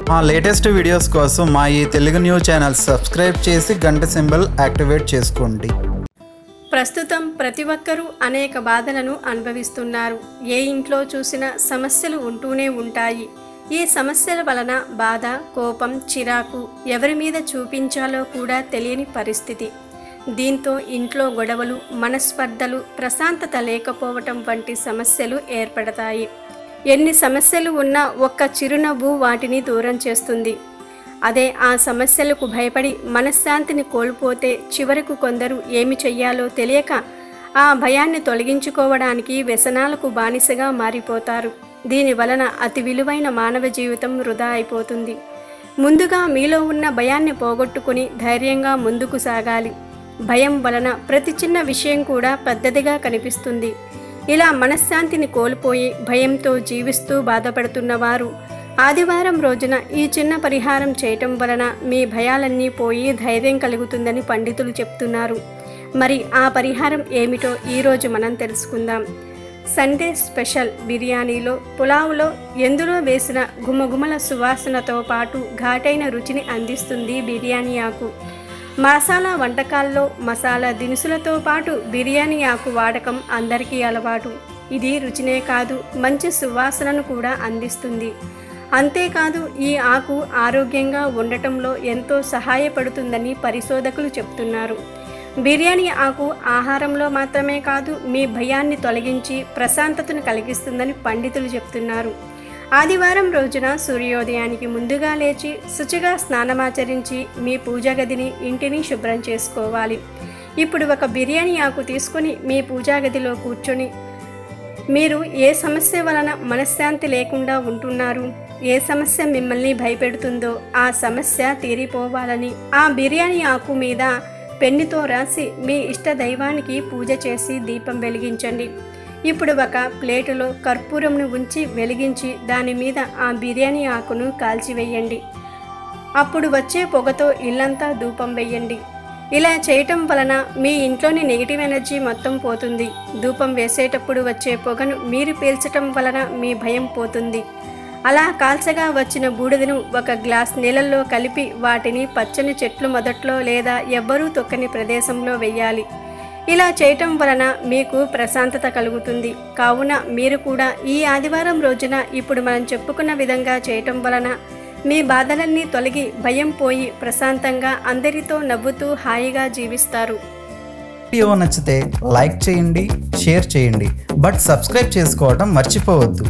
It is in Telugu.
మా లేటెస్ట్ వీడియోస్ కోసం మా ఈ తెలుగు న్యూస్ ఛానల్ సబ్స్క్రైబ్ చేసి గంట సింబల్ యాక్టివేట్ చేసుకోండి. ప్రస్తుతం ప్రతి ఒక్కరూ అనేక బాధలను అనుభవిస్తున్నారు. ఏ ఇంట్లో చూసినా సమస్యలు ఉంటూనే ఉంటాయి. ఈ సమస్యల వలన బాధ, కోపం, చిరాకు ఎవరి మీద చూపించాలో కూడా తెలియని పరిస్థితి. దీంతో ఇంట్లో గొడవలు, మనస్పర్ధలు, ప్రశాంతత లేకపోవటం వంటి సమస్యలు ఏర్పడతాయి. ఎన్ని సమస్యలు ఉన్నా ఒక్క చిరునవ్వు వాటిని దూరం చేస్తుంది. అదే ఆ సమస్యలకు భయపడి మనశ్శాంతిని కోల్పోతే చివరకు కొందరు ఏమి చెయ్యాలో తెలియక ఆ భయాన్ని తొలగించుకోవడానికి వ్యసనాలకు బానిసగా మారిపోతారు. దీని వలన అతి విలువైన మానవ జీవితం వృధా అయిపోతుంది. ముందుగా మీలో ఉన్న భయాన్ని పోగొట్టుకుని ధైర్యంగా ముందుకు సాగాలి. భయం వలన ప్రతి చిన్న విషయం కూడా పెద్దదిగా కనిపిస్తుంది. ఇలా మనశ్శాంతిని కోల్పోయి భయంతో జీవిస్తూ బాధపడుతున్న వారు ఆదివారం రోజున ఈ చిన్న పరిహారం చేయటం వలన మీ భయాలన్నీ పోయి ధైర్యం కలుగుతుందని పండితులు చెప్తున్నారు. మరి ఆ పరిహారం ఏమిటో ఈరోజు మనం తెలుసుకుందాం. సండే స్పెషల్ బిర్యానీలో, పులావులో ఎందులో వేసిన గుమగుమల సువాసనతో పాటు ఘాటైన రుచిని అందిస్తుంది బిర్యానీ ఆకు. మసాలా వంటకాల్లో మసాలా దినుసులతో పాటు బిర్యానీ ఆకు వాడకం అందరికీ అలవాటు. ఇది రుచినే కాదు, మంచి సువాసనను కూడా అందిస్తుంది. అంతేకాదు ఈ ఆకు ఆరోగ్యంగా ఉండటంలో ఎంతో సహాయపడుతుందని పరిశోధకులు చెప్తున్నారు. బిర్యానీ ఆకు ఆహారంలో మాత్రమే కాదు, మీ భయాన్ని తొలగించి ప్రశాంతతను కలిగిస్తుందని పండితులు చెప్తున్నారు. ఆదివారం రోజున సూర్యోదయానికి ముందుగా లేచి శుచిగా స్నానమాచరించి మీ పూజా గదిని, ఇంటిని శుభ్రం చేసుకోవాలి. ఇప్పుడు ఒక బిర్యానీ ఆకు తీసుకొని మీ పూజా గదిలో కూర్చొని మీరు ఏ సమస్య వలన మనశ్శాంతి లేకుండా ఉంటున్నారు, ఏ సమస్య మిమ్మల్ని భయపెడుతుందో ఆ సమస్య తీరిపోవాలని ఆ బిర్యానీ ఆకు మీద పెన్నుతో రాసి మీ ఇష్ట దైవానికి పూజ చేసి దీపం వెలిగించండి. ఇప్పుడు ఒక ప్లేటులో కర్పూరంను ఉంచి వెలిగించి దాని మీద ఆ బిర్యానీ ఆకును కాల్చివేయండి. అప్పుడు వచ్చే పొగతో ఇల్లంతా ధూపం వేయండి. ఇలా చేయటం వలన మీ ఇంట్లోని నెగిటివ్ ఎనర్జీ మొత్తం పోతుంది. ధూపం వేసేటప్పుడు వచ్చే పొగను మీరు పీల్చటం వలన మీ భయం పోతుంది. అలా కాల్చగా వచ్చిన బూడిదను ఒక గ్లాస్ నీళ్ళల్లో కలిపి వాటిని పచ్చని చెట్లు మొదట్లో లేదా ఎవ్వరూ తొక్కని ప్రదేశంలో వెయ్యాలి. ఇలా చేయటం వలన మీకు ప్రశాంతత కలుగుతుంది. కావున మీరు కూడా ఈ ఆదివారం రోజున ఇప్పుడు మనం చెప్పుకున్న విధంగా చేయటం వలన మీ బాధలన్నీ తొలగి భయం పోయి ప్రశాంతంగా అందరితో నవ్వుతూ హాయిగా జీవిస్తారు. వీడియో నచ్చితే లైక్ చేయండి, షేర్ చేయండి, బట్ సబ్స్క్రైబ్ చేసుకోవడం మర్చిపోవద్దు.